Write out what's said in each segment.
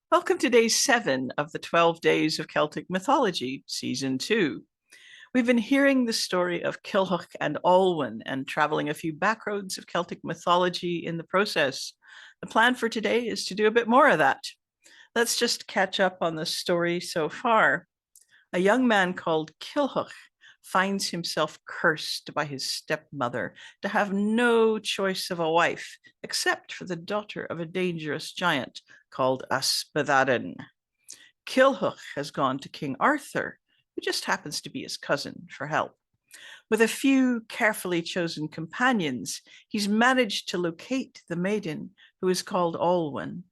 Welcome to day 7 of the 12 Days of Celtic Mythology, Season 2. We've been hearing the story of Culhwch and Olwen and traveling a few backroads of Celtic mythology in the process. The plan for today is to do a bit more of that. Let's just catch up on the story so far. A young man called Culhwch finds himself cursed by his stepmother to have no choice of a wife except for the daughter of a dangerous giant called Ysbyddaden. Culhwch has gone to King Arthur, who just happens to be his cousin, for help. With a few carefully chosen companions, he's managed to locate the maiden, who is called Olwen.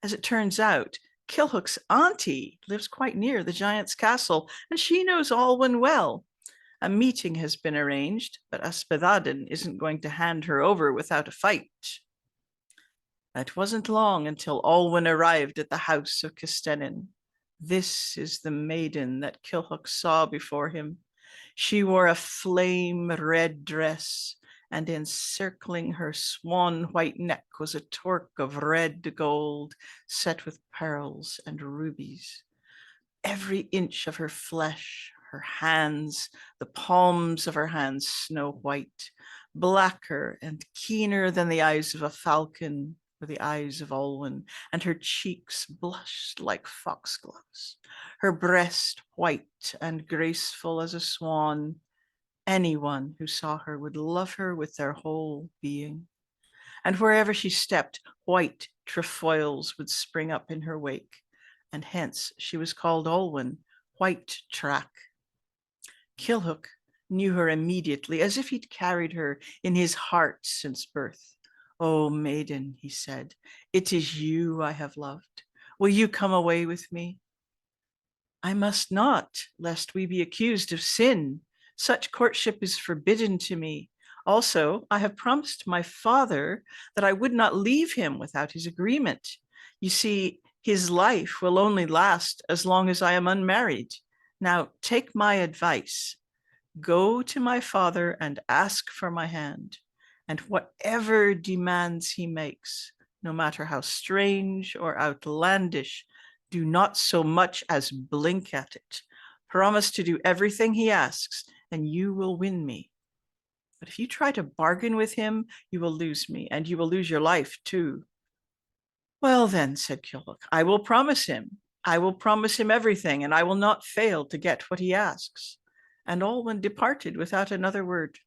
As it turns out, Culhwch's auntie lives quite near the giant's castle, and she knows Olwen well. A meeting has been arranged, but Ysbyddaden isn't going to hand her over without a fight. It wasn't long until Olwen arrived at the house of Custennin. This is the maiden that Culhwch saw before him. She wore a flame red dress, and encircling her swan white neck was a torque of red gold set with pearls and rubies. Every inch of her flesh, her hands, the palms of her hands snow white, blacker and keener than the eyes of a falcon were the eyes of Olwen, and her cheeks blushed like foxgloves, her breast white and graceful as a swan. Anyone who saw her would love her with their whole being. And wherever she stepped, white trefoils would spring up in her wake, and hence she was called Olwen, White Track. Culhwch knew her immediately, as if he'd carried her in his heart since birth. "Oh, maiden," he said, "it is you I have loved. Will you come away with me?" "I must not, lest we be accused of sin. Such courtship is forbidden to me. Also, I have promised my father that I would not leave him without his agreement. You see, his life will only last as long as I am unmarried. Now, take my advice. Go to my father and ask for my hand, and whatever demands he makes, no matter how strange or outlandish, do not so much as blink at it. Promise to do everything he asks, and you will win me. But if you try to bargain with him, you will lose me, and you will lose your life too." "Well then," said Culhwch, "I will promise him. I will promise him everything, and I will not fail to get what he asks." And Olwen departed without another word.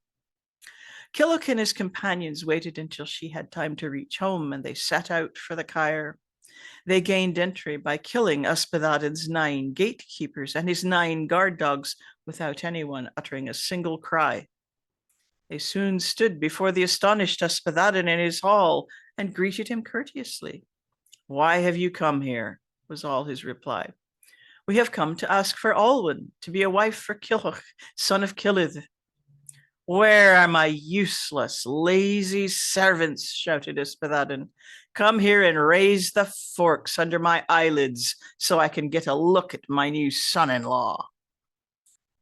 Culhwch and his companions waited until she had time to reach home, and they set out for the Caer. They gained entry by killing Ysbyddaden's 9 gatekeepers and his 9 guard dogs without anyone uttering a single cry. They soon stood before the astonished Ysbyddaden in his hall and greeted him courteously. "Why have you come here?" was all his reply. "We have come to ask for Olwen, to be a wife for Culhwch, son of Kilydd." "Where are my useless, lazy servants?" shouted Ysbyddaden. "Come here and raise the forks under my eyelids so I can get a look at my new son-in-law."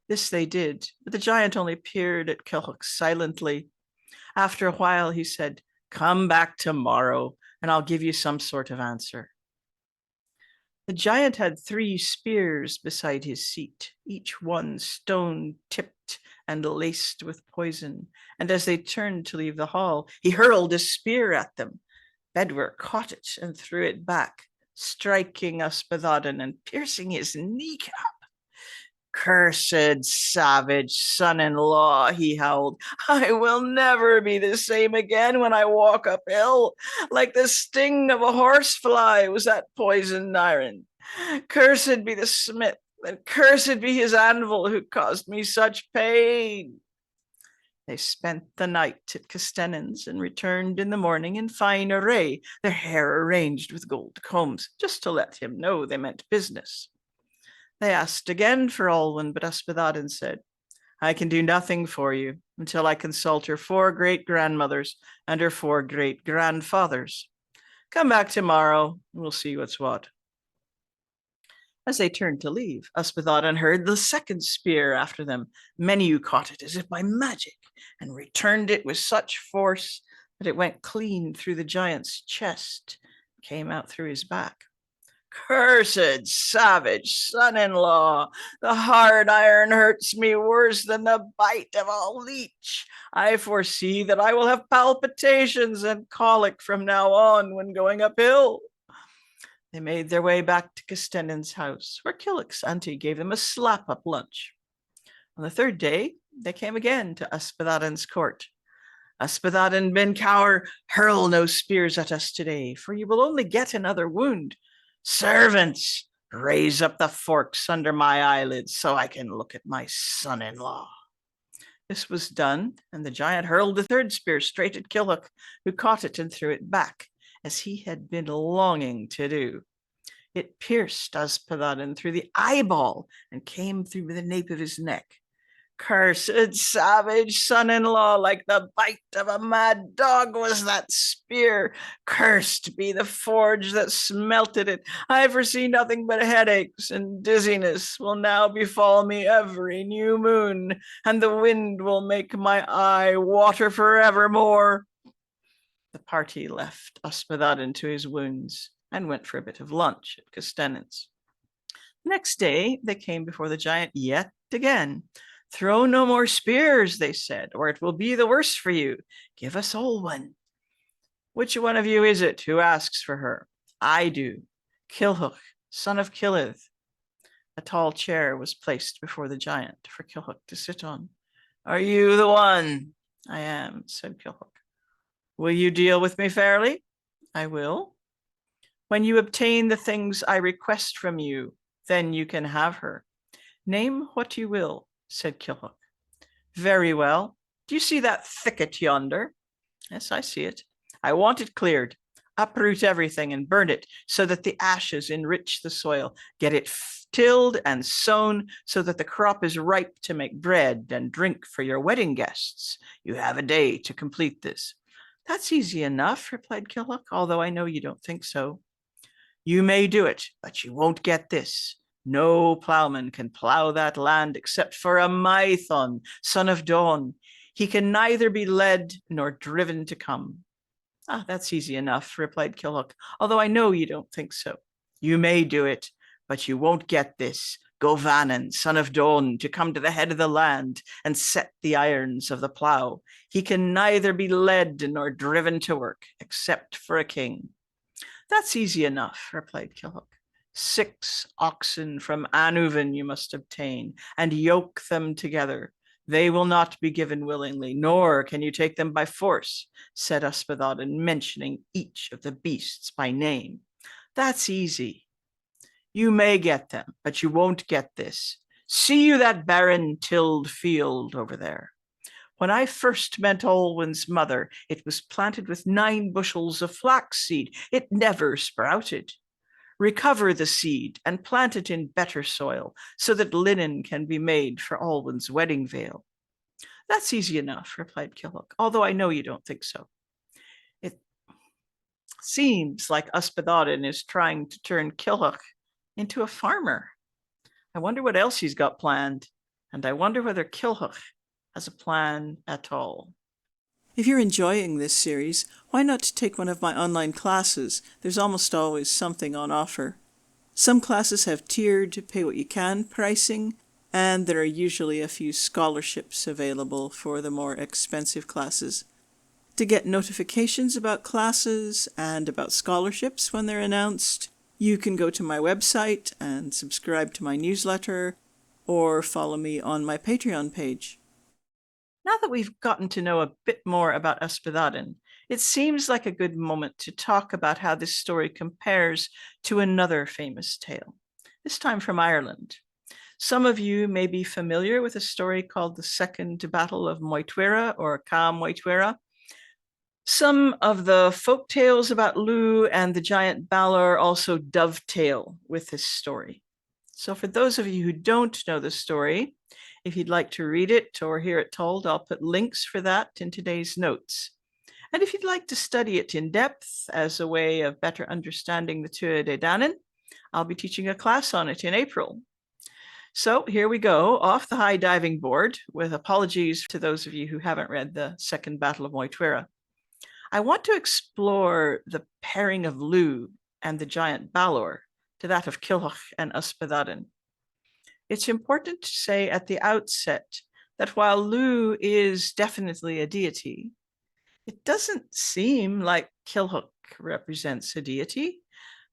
This they did, but the giant only peered at Culhwch silently. After a while, he said, "Come back tomorrow, and I'll give you some sort of answer." The giant had 3 spears beside his seat, each one stone-tipped and laced with poison, and as they turned to leave the hall, he hurled a spear at them. Bedwyr caught it and threw it back, striking Ysbyddaden and piercing his kneecap. "Cursed, savage son-in-law," he howled. "I will never be the same again when I walk uphill. Like the sting of a horsefly was that poisoned iron. Cursed be the smith, and cursed be his anvil who caused me such pain." They spent the night at Custennin's and returned in the morning in fine array, their hair arranged with gold combs, just to let him know they meant business. They asked again for Olwen, but Ysbyddaden said, "I can do nothing for you until I consult her 4 great-grandmothers and her 4 great-grandfathers. Come back tomorrow, and we'll see what's what." As they turned to leave, Ysbyddaden heard the 2nd spear after them. Meneu caught it as if by magic and returned it with such force that it went clean through the giant's chest, came out through his back. Cursed, savage son-in-law, the hard iron hurts me worse than the bite of a leech. I foresee that I will have palpitations and colic from now on when going uphill. They made their way back to Custennan's house, where Killick's auntie gave them a slap-up lunch. On the third day, they came again to Ysbyddaden's court. Ysbyddaden ben Cawr, hurl no spears at us today, for you will only get another wound. Servants, raise up the forks under my eyelids so I can look at my son-in-law. This was done, and the giant hurled the third spear straight at Kilhuch, who caught it and threw it back, as he had been longing to do. It pierced Ysbyddaden through the eyeball and came through the nape of his neck. Cursed, savage son-in-law, like the bite of a mad dog was that spear. Cursed be the forge that smelted it. I foresee nothing but headaches, and dizziness will now befall me every new moon, and the wind will make my eye water forevermore. The party left Ysbyddaden to his wounds and went for a bit of lunch at Custennan's. Next day, they came before the giant yet again. Throw no more spears, they said, or it will be the worse for you. Give us Olwen. Which one of you is it who asks for her? I do. Kilhuch, son of Killith. A tall chair was placed before the giant for Kilhuch to sit on. Are you the one? I am, said Kilhuch. Will you deal with me fairly? I will. When you obtain the things I request from you, then you can have her. Name what you will, said Kilhuch. Very well. Do you see that thicket yonder? Yes, I see it. I want it cleared. Uproot everything and burn it so that the ashes enrich the soil. Get it tilled and sown so that the crop is ripe to make bread and drink for your wedding guests. You have a day to complete this. That's easy enough, replied Kilhuch, although I know you don't think so. You may do it, but you won't get this. No plowman can plow that land except for a Mython, son of Dawn. He can neither be led nor driven to come. That's easy enough, replied Kilhuch, although I know you don't think so. You may do it, but you won't get this. Govanan, son of Dawn, to come to the head of the land and set the irons of the plow. He can neither be led nor driven to work, except for a king. That's easy enough, replied Kilhuch. 6 oxen from Anuvan you must obtain, and yoke them together. They will not be given willingly, nor can you take them by force, said Ysbyddaden, mentioning each of the beasts by name. That's easy. You may get them, but you won't get this. See you that barren tilled field over there? When I first met Olwen's mother, it was planted with 9 bushels of flaxseed. It never sprouted. Recover the seed and plant it in better soil so that linen can be made for Olwen's wedding veil. That's easy enough, replied Kilhuch, although I know you don't think so. It seems like Ysbyddaden is trying to turn Kilhuch into a farmer. I wonder what else he's got planned, and I wonder whether Kilhuch has a plan at all. If you're enjoying this series, why not take one of my online classes? There's almost always something on offer. Some classes have tiered pay-what-you-can pricing, and there are usually a few scholarships available for the more expensive classes. To get notifications about classes and about scholarships when they're announced, you can go to my website and subscribe to my newsletter, or follow me on my Patreon page. Now that we've gotten to know a bit more about Ysbyddaden, it seems like a good moment to talk about how this story compares to another famous tale, this time from Ireland. Some of you may be familiar with a story called the Second Battle of Moytuira, or Cam Moytuira. Some of the folk tales about Lugh and the giant Balor also dovetail with this story. So for those of you who don't know the story, if you'd like to read it or hear it told, I'll put links for that in today's notes. And if you'd like to study it in depth as a way of better understanding the Tuatha Dé Danann, I'll be teaching a class on it in April. So here we go, off the high diving board, with apologies to those of you who haven't read the Second Battle of Moytuira. I want to explore the pairing of Lugh and the giant Balor to that of Culhwch and Ysbyddaden. It's important to say at the outset that while Lugh is definitely a deity, it doesn't seem like Culhwch represents a deity,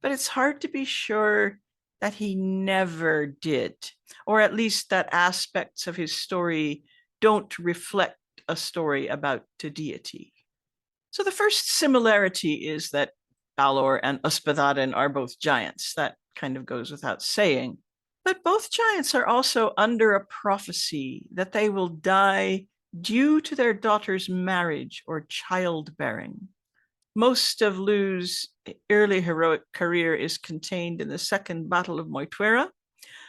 but it's hard to be sure that he never did, or at least that aspects of his story don't reflect a story about a deity. So the first similarity is that Balor and Ysbyddaden are both giants. That kind of goes without saying. But both giants are also under a prophecy that they will die due to their daughter's marriage or childbearing. Most of Lugh's early heroic career is contained in the Second Battle of Moytuera,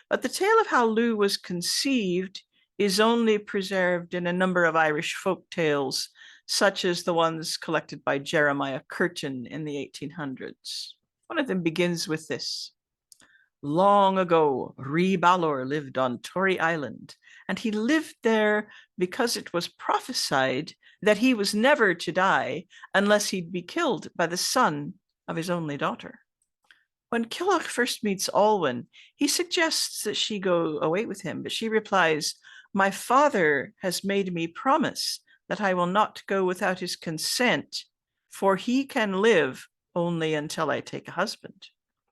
but the tale of how Lugh was conceived is only preserved in a number of Irish folk tales, such as the ones collected by Jeremiah Curtin in the 1800s. One of them begins with this. Long ago, Rhy Balor lived on Tory Island, and he lived there because it was prophesied that he was never to die unless he'd be killed by the son of his only daughter. When Culhwch first meets Olwen, he suggests that she go away with him, but she replies, "My father has made me promise that I will not go without his consent, for he can live only until I take a husband."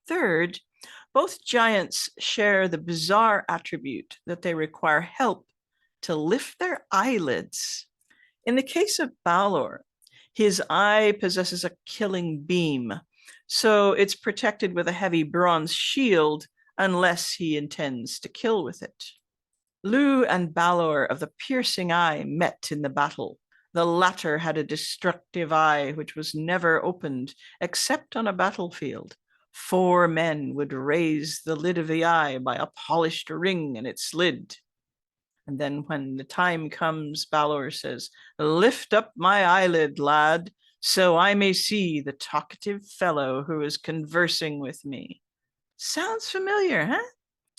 Third, both giants share the bizarre attribute that they require help to lift their eyelids. In the case of Balor, his eye possesses a killing beam, so it's protected with a heavy bronze shield unless he intends to kill with it. Lugh and Balor of the piercing eye met in the battle. The latter had a destructive eye which was never opened except on a battlefield. 4 men would raise the lid of the eye by a polished ring in its lid. And then when the time comes, Balor says, "Lift up my eyelid, lad, so I may see the talkative fellow who is conversing with me." Sounds familiar, huh?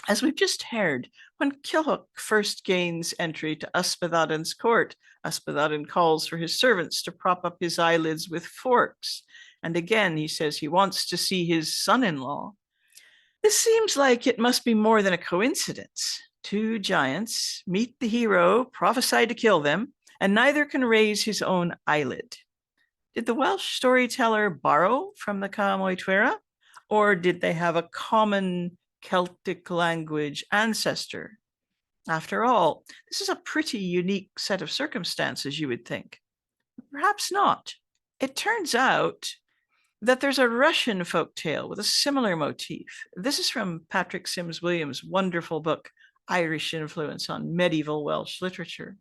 As we've just heard, when Culhwch first gains entry to Ysbyddaden's court, Ysbyddaden calls for his servants to prop up his eyelids with forks. And again, he says he wants to see his son-in-law. This seems like it must be more than a coincidence. 2 giants meet the hero, prophesy to kill them, and neither can raise his own eyelid. Did the Welsh storyteller borrow from the Ca Moytuera, or did they have a common Celtic language ancestor? After all, this is a pretty unique set of circumstances, you would think. Perhaps not. It turns out that there's a Russian folktale with a similar motif. This is from Patrick Sims Williams' wonderful book, Irish Influence on Medieval Welsh Literature.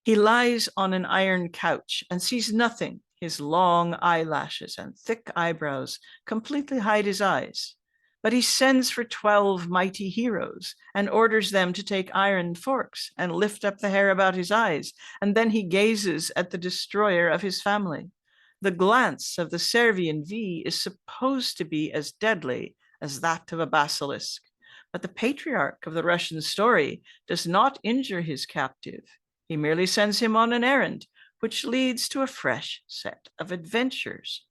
He lies on an iron couch and sees nothing. His long eyelashes and thick eyebrows completely hide his eyes. But he sends for 12 mighty heroes and orders them to take iron forks and lift up the hair about his eyes, and then he gazes at the destroyer of his family. The glance of the Servian V is supposed to be as deadly as that of a basilisk, but the patriarch of the Russian story does not injure his captive. He merely sends him on an errand, which leads to a fresh set of adventures.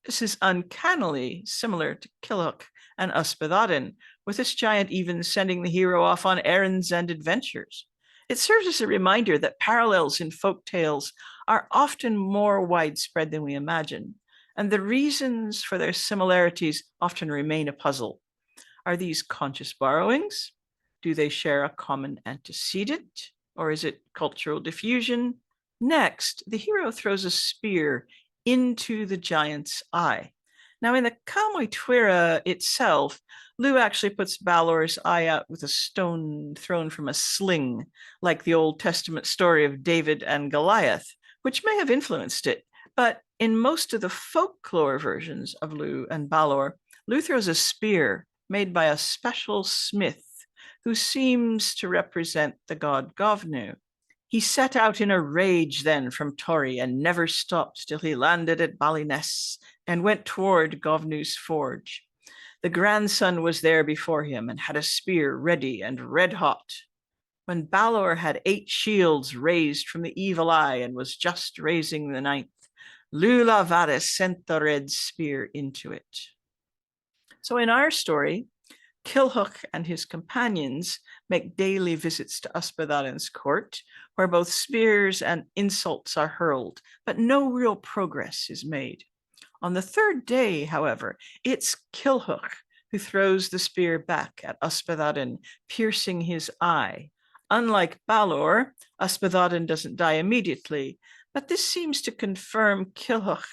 This is uncannily similar to Culhwch and Ysbyddaden, with this giant even sending the hero off on errands and adventures. It serves as a reminder that parallels in folk tales are often more widespread than we imagine, and the reasons for their similarities often remain a puzzle. Are these conscious borrowings? Do they share a common antecedent? Or is it cultural diffusion? Next, the hero throws a spear into the giant's eye. Now, in the Ca Moytuera itself, Lugh actually puts Balor's eye out with a stone thrown from a sling, like the Old Testament story of David and Goliath, which may have influenced it. But in most of the folklore versions of Lugh and Balor, Lugh throws a spear made by a special smith who seems to represent the god Govnu. He set out in a rage then from Tory and never stopped till he landed at Ballyness and went toward Govnu's forge. The grandson was there before him and had a spear ready and red hot. When Balor had 8 shields raised from the evil eye and was just raising the 9th, Lámhfada sent the red spear into it. So in our story, Kilhwch and his companions make daily visits to Ysbyddaden's court, where both spears and insults are hurled, but no real progress is made. On the third day, however, it's Kilhwch who throws the spear back at Ysbyddaden, piercing his eye. Unlike Balor, Ysbyddaden doesn't die immediately, but this seems to confirm Kilhwch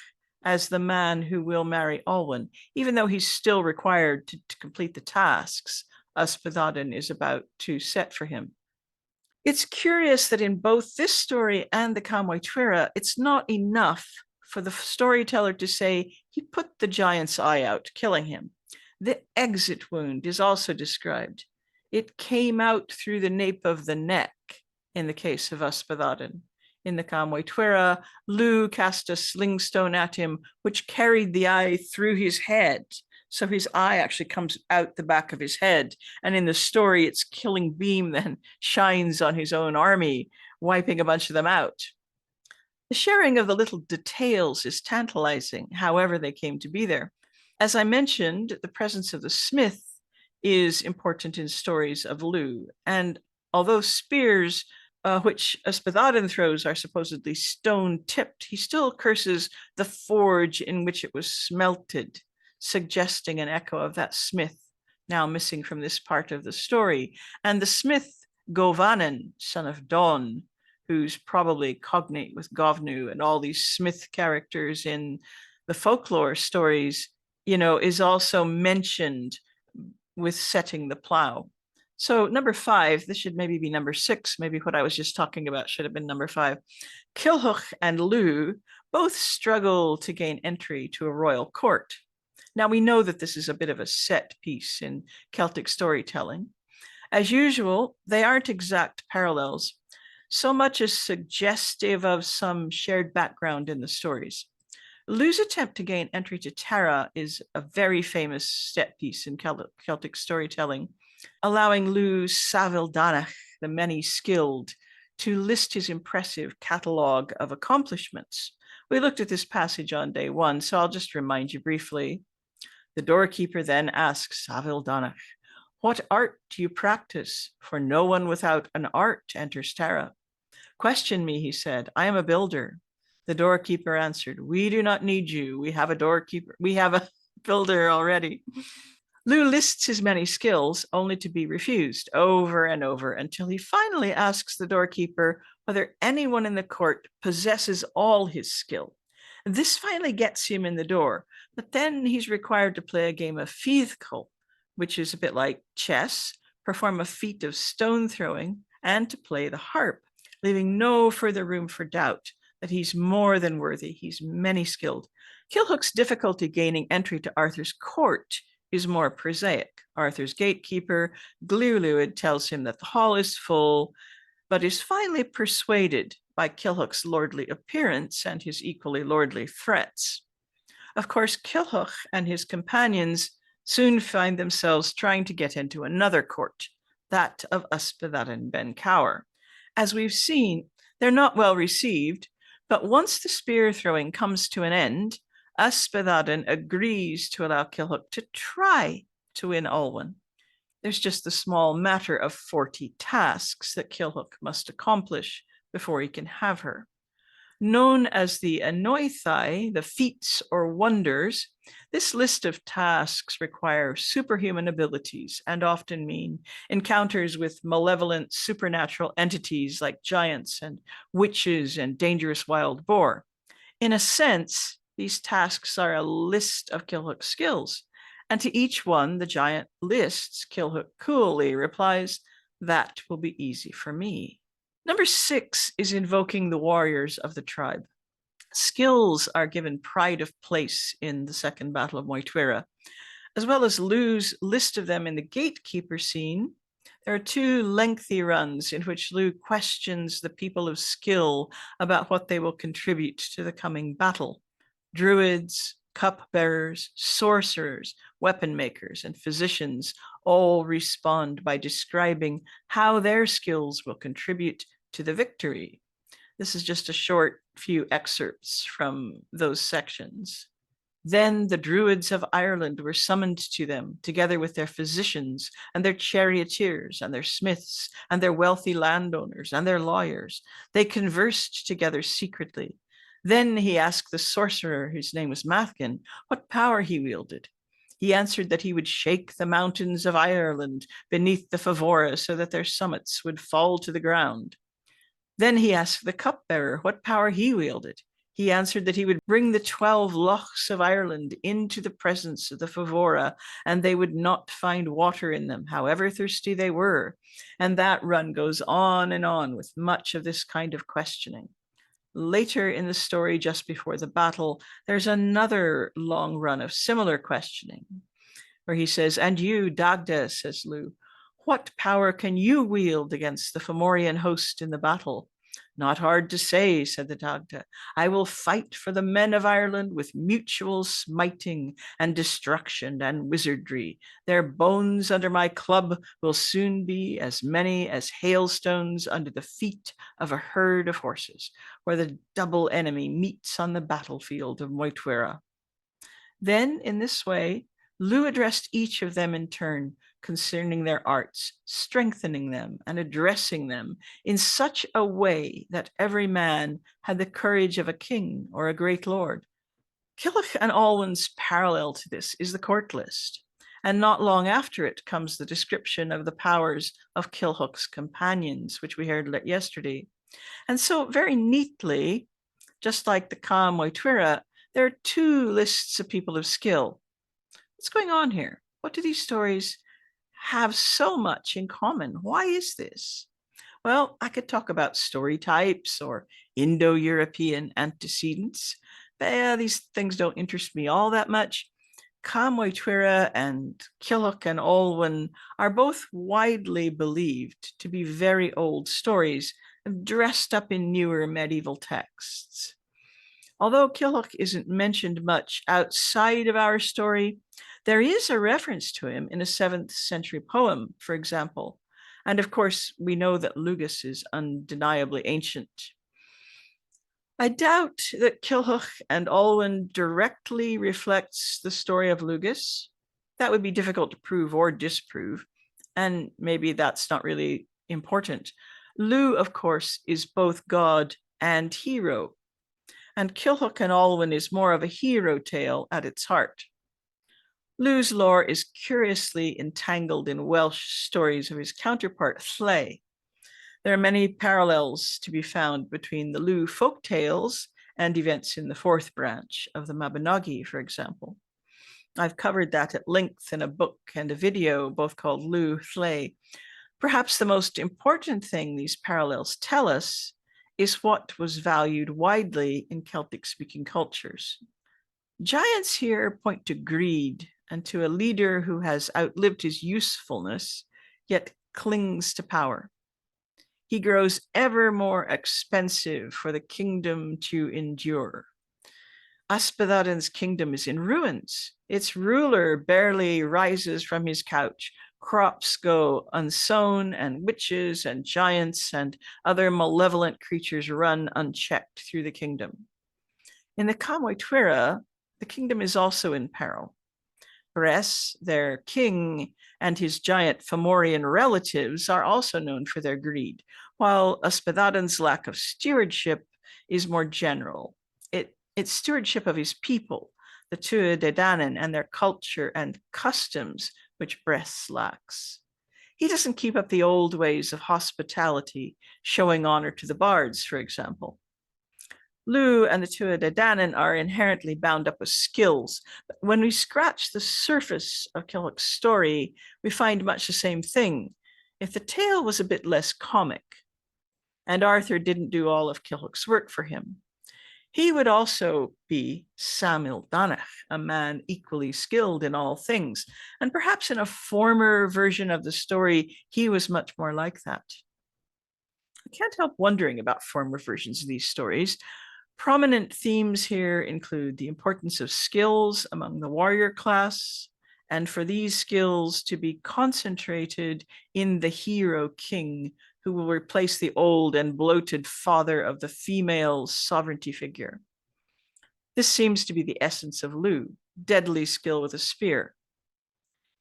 as the man who will marry Olwen, even though he's still required to complete the tasks Ysbyddaden is about to set for him. It's curious that in both this story and the Camwaith Tuaire, it's not enough for the storyteller to say he put the giant's eye out, killing him. The exit wound is also described. It came out through the nape of the neck in the case of Ysbyddaden. In the Camwaith Tuaire, Lugh cast a sling stone at him, which carried the eye through his head. So his eye actually comes out the back of his head. And in the story, its killing beam then shines on his own army, wiping a bunch of them out. The sharing of the little details is tantalizing, however they came to be there. As I mentioned, the presence of the smith is important in stories of Lugh. And although spears which Ysbyddaden throws are supposedly stone-tipped, he still curses the forge in which it was smelted, suggesting an echo of that smith now missing from this part of the story. And the smith, Govanen, son of Don, who's probably cognate with Govnu and all these smith characters in the folklore stories, is also mentioned with setting the plow. So number 5, this should maybe be number 6, maybe what I was just talking about should have been number 5. Kilhwch and Lugh both struggle to gain entry to a royal court. Now we know that this is a bit of a set piece in Celtic storytelling. As usual, they aren't exact parallels, so much as suggestive of some shared background in the stories. Lugh's attempt to gain entry to Tara is a very famous set piece in Celtic storytelling, allowing Lugh Savildanach, the many-skilled, to list his impressive catalogue of accomplishments. We looked at this passage on day 1, so I'll just remind you briefly. The doorkeeper then asks Savildanach, "What art do you practice? For no one without an art enters Tara." "Question me," he said. "I am a builder." The doorkeeper answered, "We do not need you. We have a doorkeeper. We have a builder already." Lugh lists his many skills only to be refused over and over until he finally asks the doorkeeper whether anyone in the court possesses all his skill. This finally gets him in the door, but then he's required to play a game of feithcul, which is a bit like chess, perform a feat of stone throwing, and to play the harp, leaving no further room for doubt that he's more than worthy. He's many skilled. Kilhwch's difficulty gaining entry to Arthur's court is more prosaic. Arthur's gatekeeper, Glewlwyd, tells him that the hall is full, but is finally persuaded by Kilhwch's lordly appearance and his equally lordly threats. Of course, Kilhwch and his companions soon find themselves trying to get into another court, that of Ysbyddaden ben Cawr. As we've seen, they're not well received, but once the spear throwing comes to an end, Ysbyddaden agrees to allow Kilhwch to try to win Olwen. There's just the small matter of 40 tasks that Kilhwch must accomplish before he can have her. Known as the Anoithai, the feats or wonders, this list of tasks require superhuman abilities and often mean encounters with malevolent supernatural entities like giants and witches and dangerous wild boar. In a sense, these tasks are a list of Kilhwch's skills, and to each one the giant lists, Kilhwch coolly replies, "That will be easy for me." Number 6 is invoking the warriors of the tribe. Skills are given pride of place in the Second Battle of Mythology Tuaire. As well as Lugh's list of them in the gatekeeper scene, there are 2 lengthy runs in which Lugh questions the people of skill about what they will contribute to the coming battle. Druids, cupbearers, sorcerers, weapon makers, and physicians all respond by describing how their skills will contribute to the victory. This is just a short few excerpts from those sections. Then the Druids of Ireland were summoned to them, together with their physicians and their charioteers and their smiths and their wealthy landowners and their lawyers. They conversed together secretly. Then he asked the sorcerer, whose name was Mathkin, what power he wielded. He answered that he would shake the mountains of Ireland beneath the Favora so that their summits would fall to the ground. Then he asked the cupbearer what power he wielded. He answered that he would bring the 12 lochs of Ireland into the presence of the Favora, and they would not find water in them, however thirsty they were. And that run goes on and on with much of this kind of questioning. Later in the story, just before the battle, there's another long run of similar questioning, where he says, "And you, Dagda," says Lugh, "what power can you wield against the Fomorian host in the battle?" "Not hard to say," said the Dagda. "I will fight for the men of Ireland with mutual smiting and destruction and wizardry. Their bones under my club will soon be as many as hailstones under the feet of a herd of horses, where the double enemy meets on the battlefield of Moitwera." Then, in this way, Lugh addressed each of them in turn concerning their arts, strengthening them and addressing them in such a way that every man had the courage of a king or a great lord. Kilhwch and Olwen's parallel to this is the court list, and not long after it comes the description of the powers of Kilhwch's companions, which we heard yesterday. And so very neatly, just like the Ca Moitwira, there are two lists of people of skill. What's going on here? What do these stories have so much in common? Why is this? Well, I could talk about story types or Indo-European antecedents, but these things don't interest me all that much. Ca Moitwira and Kilhwch and Olwen are both widely believed to be very old stories dressed up in newer medieval texts. Although Kilhwch isn't mentioned much outside of our story, there is a reference to him in a 7th century poem, for example. And of course, we know that Lugus is undeniably ancient. I doubt that Kilhwch and Olwen directly reflects the story of Lugus. That would be difficult to prove or disprove, and maybe that's not really important. Lugh, of course, is both god and hero, and Kilhwch and Olwen is more of a hero tale at its heart. Lugh's lore is curiously entangled in Welsh stories of his counterpart, Lugh. There are many parallels to be found between the Lugh folk tales and events in the 4th branch of the Mabinogi, for example. I've covered that at length in a book and a video, both called Lugh, Lugh. Perhaps the most important thing these parallels tell us is what was valued widely in Celtic-speaking cultures. Giants here point to greed and to a leader who has outlived his usefulness, yet clings to power. He grows ever more expensive for the kingdom to endure. Ysbyddaden's kingdom is in ruins. Its ruler barely rises from his couch. Crops go unsown, and witches and giants and other malevolent creatures run unchecked through the kingdom. In the Ca Moitwira, the kingdom is also in peril. Bres, their king, and his giant Fomorian relatives are also known for their greed, while Ysbyddaden's lack of stewardship is more general. It's stewardship of his people, the Tuatha De Danann, and their culture and customs, which Bres lacks. He doesn't keep up the old ways of hospitality, showing honor to the bards, for example. Lugh and the Tuatha De Danann are inherently bound up with skills, but when we scratch the surface of Kilhwch's story, we find much the same thing. If the tale was a bit less comic, and Arthur didn't do all of Kilhwch's work for him, he would also be Samil Danach, a man equally skilled in all things. And perhaps in a former version of the story, he was much more like that. I can't help wondering about former versions of these stories. Prominent themes here include the importance of skills among the warrior class, and for these skills to be concentrated in the hero king who will replace the old and bloated father of the female sovereignty figure. This seems to be the essence of Lugh, deadly skill with a spear.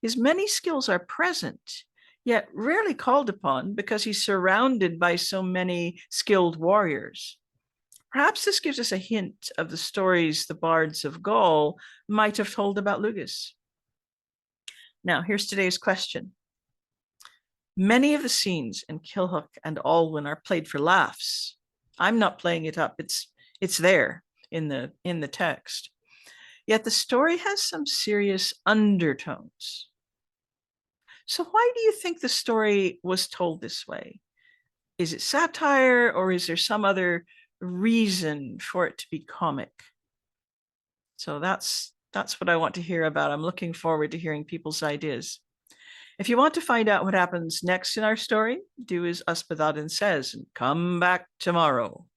His many skills are present, yet rarely called upon because he's surrounded by so many skilled warriors. Perhaps this gives us a hint of the stories the bards of Gaul might have told about Lugus. Now, here's today's question. Many of the scenes in Kilhuch and Alwyn are played for laughs. I'm not playing it up. It's there in the text. Yet the story has some serious undertones. So why do you think the story was told this way? Is it satire, or is there some other reason for it to be comic? So that's what I want to hear about. I'm looking forward to hearing people's ideas. If you want to find out what happens next in our story, do as Ysbyddaden says and come back tomorrow.